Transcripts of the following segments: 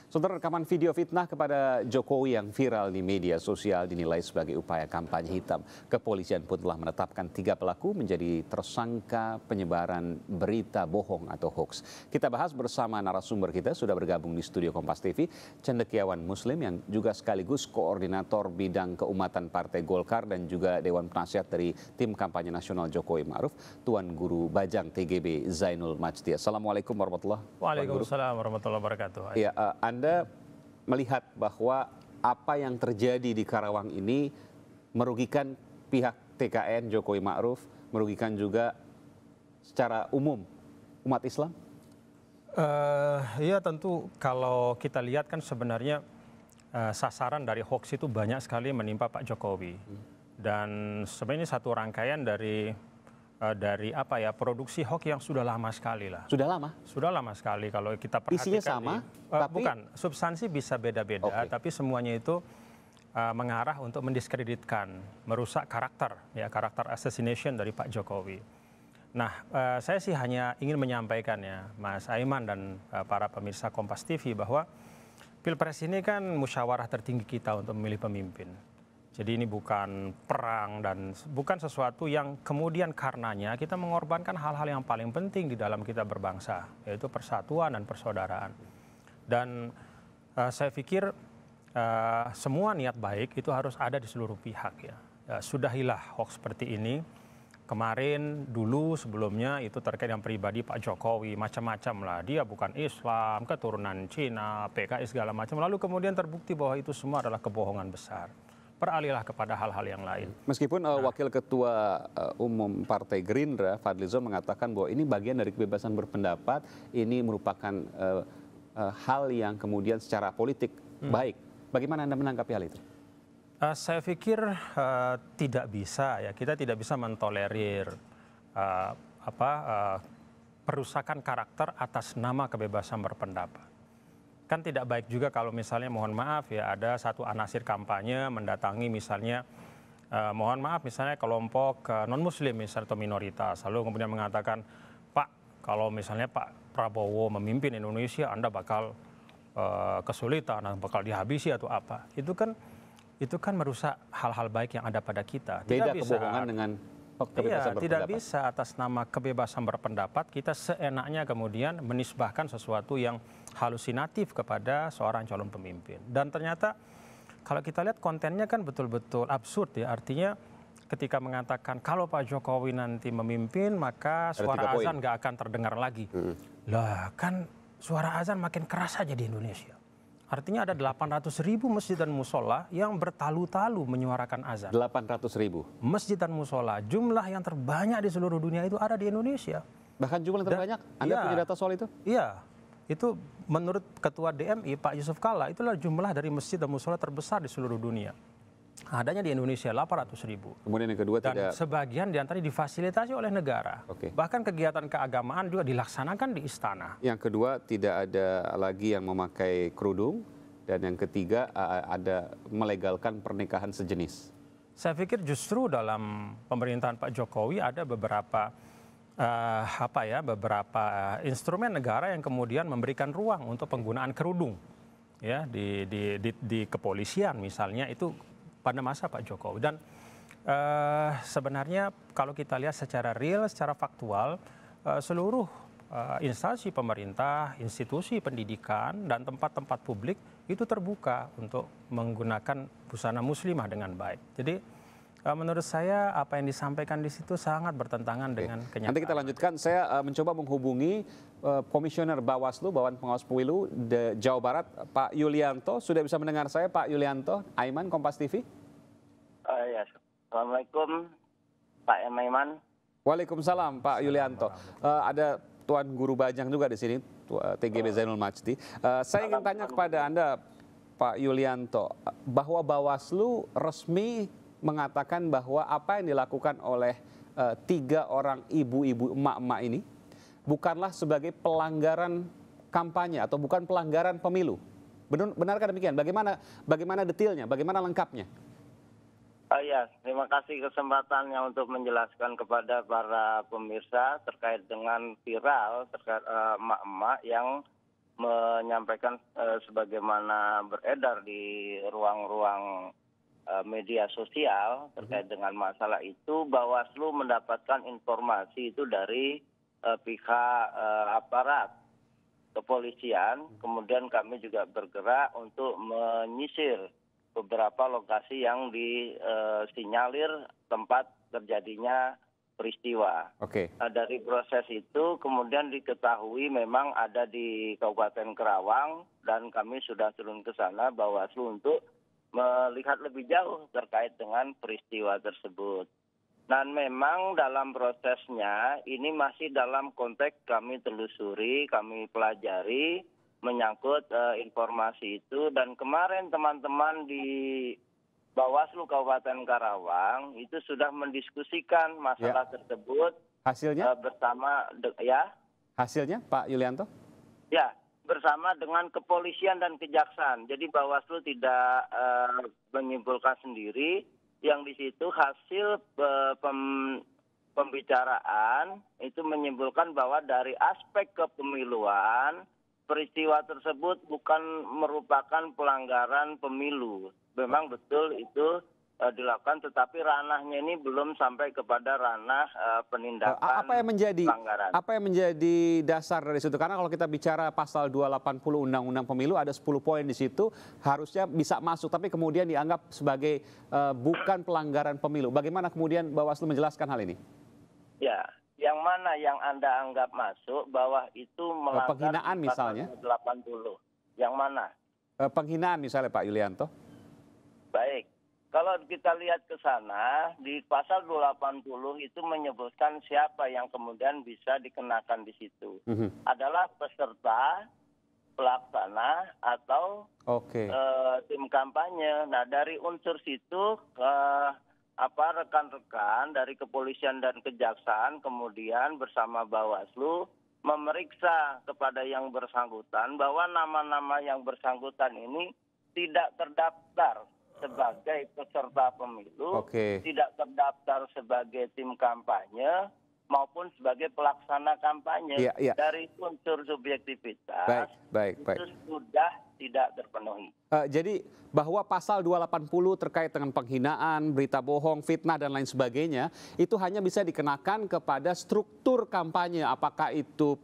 Saudara, rekaman video fitnah kepada Jokowi yang viral di media sosial dinilai sebagai upaya kampanye hitam. Kepolisian pun telah menetapkan 3 pelaku menjadi tersangka penyebaran berita bohong atau hoax. Kita bahas bersama narasumber kita, sudah bergabung di studio Kompas TV, Cendekiawan Muslim yang juga sekaligus koordinator bidang keumatan Partai Golkar dan juga Dewan Penasihat dari Tim Kampanye Nasional Jokowi Ma'ruf, Tuan Guru Bajang TGB Zainul Majdi. Assalamualaikum warahmatullahi wabarakatuh. Waalaikumsalam warahmatullahi wabarakatuh. Ya, Anda melihat bahwa apa yang terjadi di Karawang ini merugikan pihak TKN Jokowi Ma'ruf, merugikan juga secara umum umat Islam? Ya tentu kalau kita lihat kan sebenarnya sasaran dari hoax itu banyak sekali menimpa Pak Jokowi. Dan sebenarnya ini satu rangkaian dari apa ya, produksi hoax yang sudah lama sekali lah. Sudah lama? Sudah lama sekali kalau kita perhatikan. Isinya sama? Tapi... Bukan, substansi bisa beda-beda, tapi semuanya itu mengarah untuk mendiskreditkan, merusak karakter, ya karakter assassination dari Pak Jokowi. Nah, saya sih hanya ingin menyampaikan ya, Mas Aiman dan para pemirsa Kompas TV bahwa Pilpres ini kan musyawarah tertinggi kita untuk memilih pemimpin. Jadi ini bukan perang dan bukan sesuatu yang kemudian karenanya kita mengorbankan hal-hal yang paling penting di dalam kita berbangsa, yaitu persatuan dan persaudaraan. Dan saya pikir semua niat baik itu harus ada di seluruh pihak ya. Sudahilah hoax seperti ini. Kemarin dulu sebelumnya itu terkait dengan pribadi Pak Jokowi, macam-macam lah. Dia bukan Islam, keturunan Cina, PKI segala macam. Lalu kemudian terbukti bahwa itu semua adalah kebohongan besar. Beralihlah kepada hal-hal yang lain. Meskipun Wakil Ketua Umum Partai Gerindra, Fadlizon, mengatakan bahwa ini bagian dari kebebasan berpendapat, ini merupakan hal yang kemudian secara politik baik. Bagaimana Anda menanggapi hal itu? Saya pikir tidak bisa ya, kita tidak bisa mentolerir perusakan karakter atas nama kebebasan berpendapat. Kan tidak baik juga kalau misalnya mohon maaf ya ada satu anasir kampanye mendatangi misalnya mohon maaf misalnya kelompok non-muslim misalnya atau minoritas, lalu kemudian mengatakan, Pak, kalau misalnya Pak Prabowo memimpin Indonesia Anda bakal kesulitan, bakal dihabisi atau apa. Itu kan merusak hal-hal baik yang ada pada kita. Beda kebohongan dengan kebebasan berpendapat. Tidak bisa atas nama kebebasan berpendapat kita seenaknya kemudian menisbahkan sesuatu yang halusinatif kepada seorang calon pemimpin. Dan ternyata kalau kita lihat kontennya kan betul-betul absurd ya. Artinya ketika mengatakan kalau Pak Jokowi nanti memimpin maka suara azan nggak akan terdengar lagi. Lah kan suara azan makin keras saja di Indonesia. Artinya ada 800.000 masjid dan musola yang bertalu-talu menyuarakan azan. 800.000? Masjid dan musola, jumlah yang terbanyak di seluruh dunia itu ada di Indonesia. Bahkan jumlah yang terbanyak? Anda punya data soal itu? Iya, itu menurut Ketua DMI Pak Yusuf Kalla, itulah jumlah dari masjid dan musola terbesar di seluruh dunia. Adanya di Indonesia 800.000. Kemudian yang kedua dan sebagian diantara difasilitasi oleh negara. Bahkan kegiatan keagamaan juga dilaksanakan di istana. Yang kedua tidak ada lagi yang memakai kerudung. Dan yang ketiga ada melegalkan pernikahan sejenis. Saya pikir justru dalam pemerintahan Pak Jokowi ada beberapa beberapa instrumen negara yang kemudian memberikan ruang untuk penggunaan kerudung. Ya, di kepolisian misalnya itu pada masa Pak Jokowi. Dan sebenarnya kalau kita lihat secara real, secara faktual, seluruh instansi pemerintah, institusi pendidikan, dan tempat-tempat publik itu terbuka untuk menggunakan busana muslimah dengan baik. Jadi menurut saya apa yang disampaikan di situ sangat bertentangan dengan kenyataan. Nanti kita lanjutkan. Saya mencoba menghubungi Komisioner Bawaslu, Badan Pengawas Pemilu Jawa Barat, Pak Yulianto. Sudah bisa mendengar saya, Pak Yulianto? Aiman, Kompas TV. Ya. Assalamualaikum, Pak Aiman. Waalaikumsalam, Pak Yulianto. Ada Tuan Guru Bajang juga di sini, TGB Zainul Majdi. Saya ingin tanya kepada Anda, Pak Yulianto, bahwa Bawaslu resmi mengatakan bahwa apa yang dilakukan oleh 3 orang ibu-ibu emak-emak ini bukanlah sebagai pelanggaran kampanye atau bukan pelanggaran pemilu. Benarkah demikian? Bagaimana detailnya? Bagaimana lengkapnya? Ya, terima kasih kesempatannya untuk menjelaskan kepada para pemirsa terkait dengan viral terkait emak-emak yang menyampaikan sebagaimana beredar di ruang-ruang media sosial terkait dengan masalah itu, Bawaslu mendapatkan informasi itu dari pihak aparat kepolisian. Kemudian kami juga bergerak untuk menyisir beberapa lokasi yang disinyalir tempat terjadinya peristiwa. Oke. Dari proses itu kemudian diketahui memang ada di Kabupaten Karawang, dan kami sudah turun ke sana Bawaslu untuk melihat lebih jauh terkait dengan peristiwa tersebut. Dan memang dalam prosesnya ini masih dalam konteks kami telusuri, kami pelajari menyangkut informasi itu, dan kemarin teman-teman di Bawaslu Kabupaten Karawang itu sudah mendiskusikan masalah tersebut. Hasilnya? Bersama Hasilnya Pak Yulianto? Ya, bersama dengan kepolisian dan kejaksaan. Jadi Bawaslu tidak menyimpulkan sendiri, yang di situ hasil pembicaraan itu menyimpulkan bahwa dari aspek kepemiluan peristiwa tersebut bukan merupakan pelanggaran pemilu. Memang betul itu dilakukan, tetapi ranahnya ini belum sampai kepada ranah penindakan pelanggaran. Apa yang menjadi dasar dari situ? Karena kalau kita bicara pasal 280 Undang-Undang Pemilu ada 10 poin di situ, harusnya bisa masuk, tapi kemudian dianggap sebagai bukan pelanggaran pemilu. Bagaimana kemudian Bawaslu menjelaskan hal ini? Ya, yang mana yang Anda anggap masuk bahwa itu melanggar penghinaan misalnya? 80. Yang mana? Penghinaan misalnya Pak Yulianto. Baik. Kalau kita lihat ke sana, di pasal 280 itu menyebutkan siapa yang kemudian bisa dikenakan di situ. Adalah peserta, pelaksana, atau tim kampanye. Nah, dari unsur situ, rekan-rekan dari kepolisian dan kejaksaan kemudian bersama Bawaslu memeriksa kepada yang bersangkutan bahwa nama-nama yang bersangkutan ini tidak terdaftar sebagai peserta pemilu, tidak terdaftar sebagai tim kampanye maupun sebagai pelaksana kampanye. Dari unsur subjektivitas itu sudah tidak terpenuhi. Jadi bahwa pasal 280 terkait dengan penghinaan, berita bohong, fitnah dan lain sebagainya itu hanya bisa dikenakan kepada struktur kampanye, apakah itu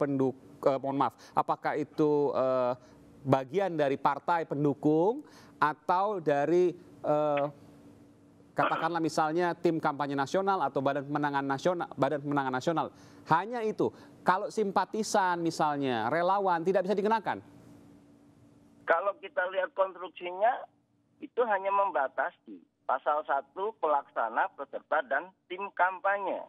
apakah itu bagian dari partai pendukung atau dari katakanlah misalnya tim kampanye nasional atau badan pemenangan nasional. Hanya itu. Kalau simpatisan misalnya, relawan tidak bisa dikenakan. Kalau kita lihat konstruksinya itu hanya membatasi pasal 1 pelaksana, peserta dan tim kampanye.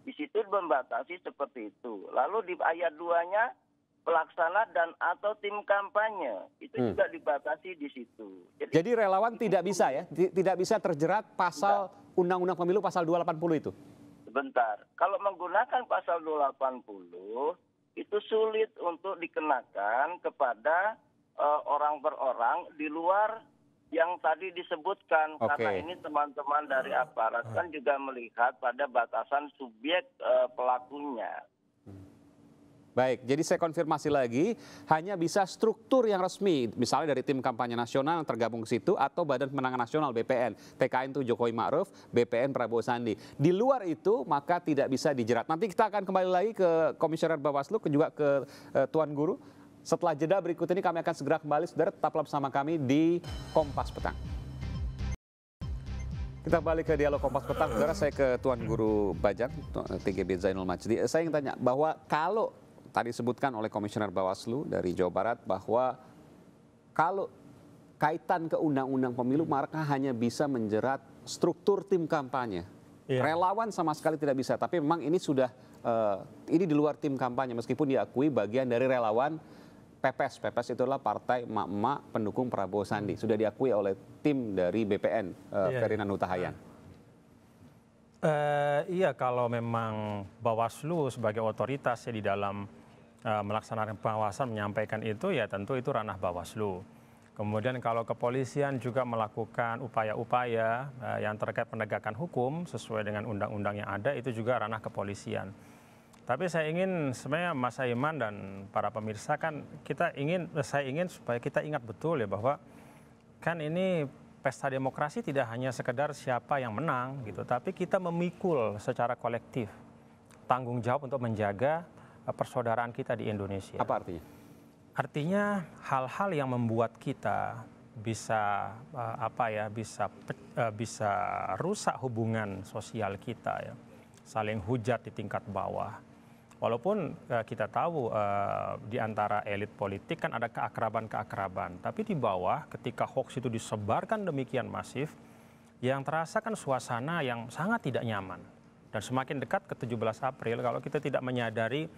Di situ membatasi seperti itu. Lalu di ayat 2-nya pelaksana dan atau tim kampanye itu juga dibatasi di situ. Jadi relawan tidak bisa ya, tidak bisa terjerat pasal Undang-Undang Pemilu pasal 280 itu. Sebentar, kalau menggunakan pasal 280 itu sulit untuk dikenakan kepada orang per orang di luar yang tadi disebutkan. Karena ini teman-teman dari aparat kan juga melihat pada batasan subjek pelakunya. Baik, jadi saya konfirmasi lagi, hanya bisa struktur yang resmi, misalnya dari tim kampanye nasional yang tergabung ke situ, atau Badan Pemenangan Nasional BPN, TKN itu Jokowi Ma'ruf, BPN Prabowo Sandi. Di luar itu maka tidak bisa dijerat. Nanti kita akan kembali lagi ke Komisioner Bawaslu, juga ke Tuan Guru. Setelah jeda berikut ini kami akan segera kembali, saudara tetaplah bersama kami di Kompas Petang. Kita balik ke dialog Kompas Petang, saudara. Saya ke Tuan Guru Bajang, TGB Zainul Majdi. Saya ingin tanya bahwa kalau tadi disebutkan oleh Komisioner Bawaslu dari Jawa Barat bahwa kalau kaitan ke Undang-Undang Pemilu maka hanya bisa menjerat struktur tim kampanye. Relawan sama sekali tidak bisa, tapi memang ini sudah ini di luar tim kampanye meskipun diakui bagian dari relawan PPS. PPS itu adalah Partai Emak-Emak Pendukung Prabowo Sandi. Sudah diakui oleh tim dari BPN, Ferdinand Huta Hayan. Iya, kalau memang Bawaslu sebagai otoritas di dalam melaksanakan pengawasan menyampaikan itu, ya tentu itu ranah Bawaslu. Kemudian kalau kepolisian juga melakukan upaya-upaya yang terkait penegakan hukum sesuai dengan undang-undang yang ada, itu juga ranah kepolisian. Tapi saya ingin sebenarnya Mas Aiman dan para pemirsa kan saya ingin supaya kita ingat betul ya bahwa kan ini pesta demokrasi tidak hanya sekedar siapa yang menang gitu, tapi kita memikul secara kolektif tanggung jawab untuk menjaga persaudaraan kita di Indonesia. Apa artinya? Artinya hal-hal yang membuat kita bisa bisa rusak hubungan sosial kita ya, saling hujat di tingkat bawah. Walaupun kita tahu di antara elit politik kan ada keakraban-keakraban, tapi di bawah ketika hoax itu disebarkan demikian masif, yang terasa kan suasana yang sangat tidak nyaman. Dan semakin dekat ke 17 April, kalau kita tidak menyadari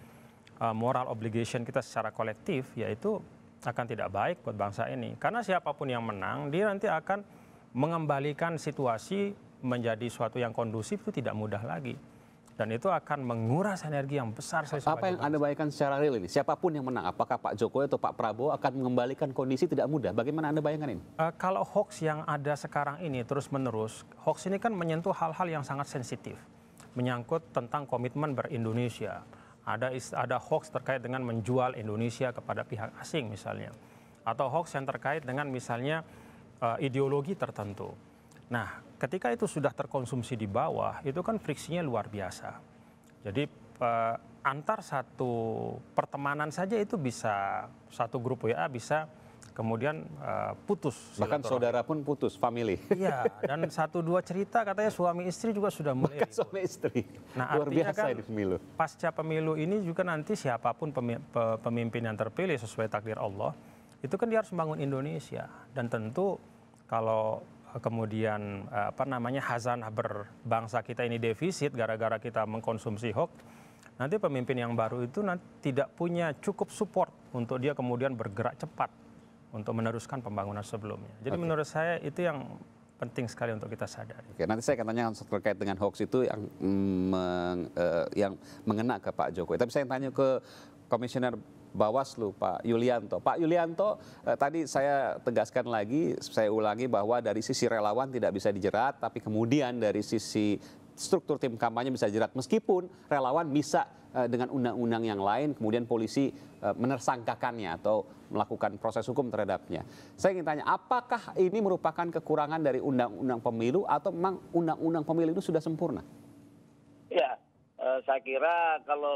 moral obligation kita secara kolektif, yaitu akan tidak baik buat bangsa ini. Karena siapapun yang menang, dia nanti akan mengembalikan situasi menjadi suatu yang kondusif itu tidak mudah lagi. Dan itu akan menguras energi yang besar. Apa yang Anda bayangkan secara real ini? Siapapun yang menang, apakah Pak Jokowi atau Pak Prabowo akan mengembalikan kondisi tidak mudah? Bagaimana Anda bayangkan ini? Kalau hoax yang ada sekarang ini terus-menerus, hoax ini kan menyentuh hal-hal yang sangat sensitif. Menyangkut tentang komitmen ber-Indonesia. Ada hoax terkait dengan menjual Indonesia kepada pihak asing misalnya. Atau hoax yang terkait dengan misalnya ideologi tertentu. Nah, ketika itu sudah terkonsumsi di bawah, itu kan friksinya luar biasa. Jadi antar satu pertemanan saja itu bisa, satu grup WA bisa kemudian putus. Bahkan saudara pun putus, family. Iya, dan 1-2 cerita katanya suami istri juga sudah mulai. Bahkan suami istri. Nah, luar artinya biasa kan ini pemilu. Pasca pemilu ini juga nanti siapapun pemimpin yang terpilih sesuai takdir Allah, itu kan dia harus membangun Indonesia. Dan tentu kalau kemudian khazanah berbangsa kita ini defisit gara-gara kita mengkonsumsi hoax, nanti pemimpin yang baru itu nanti tidak punya cukup support untuk dia kemudian bergerak cepat untuk meneruskan pembangunan sebelumnya. Jadi menurut saya itu yang penting sekali untuk kita sadari. Oke, nanti saya akan tanya terkait dengan hoax itu yang mengena ke Pak Jokowi. Tapi saya tanya ke Komisioner Bawaslu, Pak Yulianto. Pak Yulianto, tadi saya tegaskan lagi, saya ulangi bahwa dari sisi relawan tidak bisa dijerat, tapi kemudian dari sisi struktur tim kampanye bisa dijerat. Meskipun relawan bisa dengan undang-undang yang lain, kemudian polisi menersangkakannya atau melakukan proses hukum terhadapnya. Saya ingin tanya, apakah ini merupakan kekurangan dari undang-undang pemilu atau memang undang-undang pemilu itu sudah sempurna? Ya. Saya kira kalau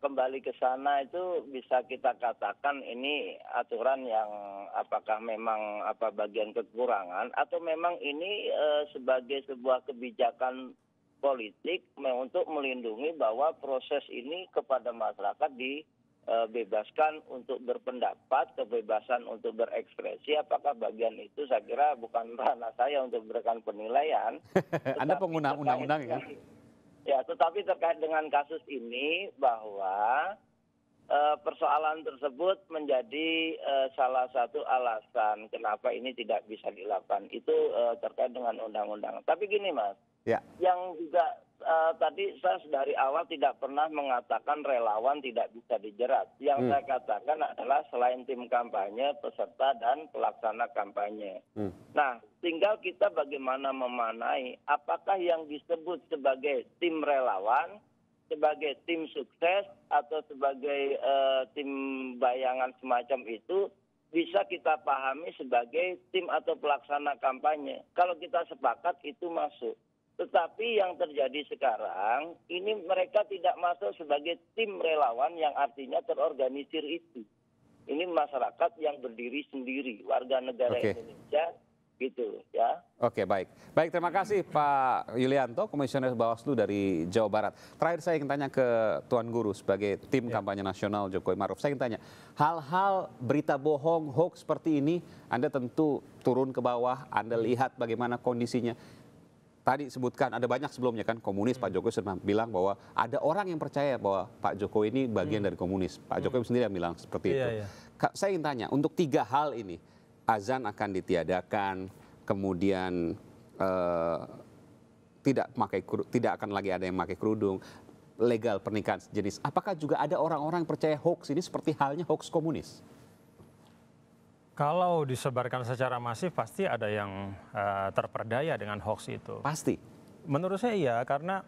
kembali ke sana itu bisa kita katakan ini aturan yang apakah memang bagian kekurangan atau memang ini sebagai sebuah kebijakan politik untuk melindungi bahwa proses ini kepada masyarakat dibebaskan untuk berpendapat, kebebasan untuk berekspresi. Apakah bagian itu saya kira bukan ranah saya untuk memberikan penilaian. Anda pengguna undang-undang ya? Ya, tetapi terkait dengan kasus ini bahwa persoalan tersebut menjadi salah satu alasan kenapa ini tidak bisa dilakukan. Itu terkait dengan undang-undang. Tapi gini Mas, ya. Yang juga tadi saya dari awal tidak pernah mengatakan relawan tidak bisa dijerat. Yang saya katakan adalah selain tim kampanye, peserta dan pelaksana kampanye. Nah, tinggal kita bagaimana memanai apakah yang disebut sebagai tim relawan, sebagai tim sukses, atau sebagai tim bayangan semacam itu bisa kita pahami sebagai tim atau pelaksana kampanye. Kalau kita sepakat itu masuk. Tetapi yang terjadi sekarang, ini mereka tidak masuk sebagai tim relawan yang artinya terorganisir itu. Ini masyarakat yang berdiri sendiri, warga negara Indonesia, gitu ya. Oke, baik. Baik, terima kasih Pak Yulianto, Komisioner Bawaslu dari Jawa Barat. Terakhir saya ingin tanya ke Tuan Guru sebagai tim kampanye nasional Jokowi Maruf. Saya ingin tanya, hal-hal berita bohong, hoax seperti ini, Anda tentu turun ke bawah, Anda lihat bagaimana kondisinya. Tadi sebutkan ada banyak sebelumnya kan komunis, Pak Jokowi sudah bilang bahwa ada orang yang percaya bahwa Pak Jokowi ini bagian dari komunis. Pak Jokowi sendiri yang bilang seperti itu. Saya ingin tanya, untuk 3 hal ini, azan akan ditiadakan, kemudian tidak akan lagi ada yang pakai kerudung, legal pernikahan sejenis. Apakah juga ada orang-orang yang percaya hoax ini seperti halnya hoax komunis? Kalau disebarkan secara masif pasti ada yang terperdaya dengan hoax itu. Pasti. Menurut saya iya, karena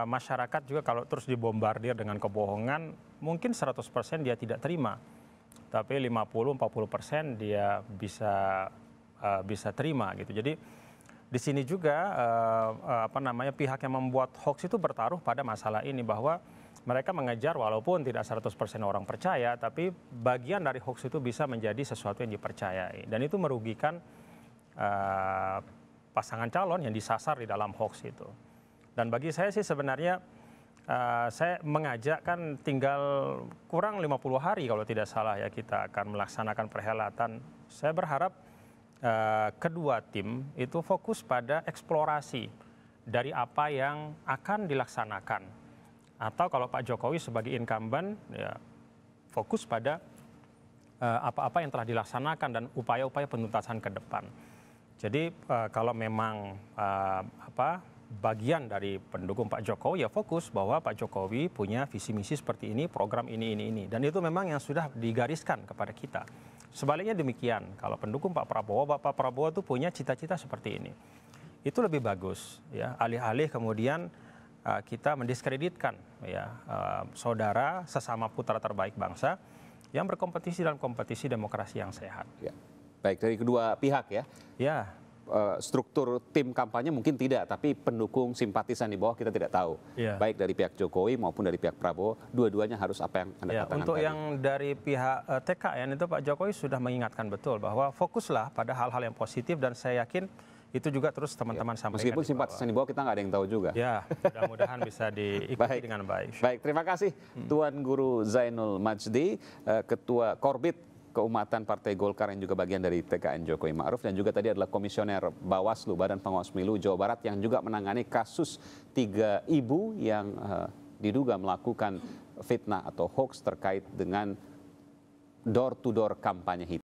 Masyarakat juga kalau terus dibombardir dengan kebohongan, mungkin 100% dia tidak terima. Tapi 50-40% dia bisa terima gitu. Jadi di sini juga pihak yang membuat hoax itu bertaruh pada masalah ini, bahwa mereka mengejar walaupun tidak 100% orang percaya, tapi bagian dari hoax itu bisa menjadi sesuatu yang dipercayai. Dan itu merugikan pasangan calon yang disasar di dalam hoax itu. Dan bagi saya sih sebenarnya saya mengajak, kan tinggal kurang 50 hari kalau tidak salah ya kita akan melaksanakan perhelatan. Saya berharap kedua tim itu fokus pada eksplorasi dari apa yang akan dilaksanakan. Atau kalau Pak Jokowi sebagai incumbent ya fokus pada apa-apa yang telah dilaksanakan dan upaya-upaya penuntasan ke depan. Jadi kalau memang bagian dari pendukung Pak Jokowi ya fokus bahwa Pak Jokowi punya visi misi seperti ini, program ini. Dan itu memang yang sudah digariskan kepada kita. Sebaliknya demikian, kalau pendukung Pak Prabowo itu punya cita-cita seperti ini. Itu lebih bagus ya, alih-alih kemudian kita mendiskreditkan ya saudara sesama putra terbaik bangsa yang berkompetisi dalam kompetisi demokrasi yang sehat. Ya. Baik, dari kedua pihak ya. Ya. Struktur tim kampanye mungkin tidak, tapi pendukung simpatisan di bawah kita tidak tahu. Ya. Baik dari pihak Jokowi maupun dari pihak Prabowo, dua-duanya harus apa yang Anda katakan untuk tadi. Yang dari pihak TKN itu Pak Jokowi sudah mengingatkan betul bahwa fokuslah pada hal-hal yang positif, dan saya yakin itu juga terus teman-teman sampaikan. Meskipun simpatisan di bawah kita nggak ada yang tahu juga. Ya, mudah-mudahan bisa diikuti dengan baik. Baik, terima kasih Tuan Guru Zainul Majdi, Ketua Korbit Keumatan Partai Golkar yang juga bagian dari TKN Jokowi Ma'ruf, dan juga tadi adalah Komisioner Bawaslu Badan Pengawas Pemilu Jawa Barat yang juga menangani kasus 3 ibu yang diduga melakukan fitnah atau hoax terkait dengan door-to-door kampanye hitam.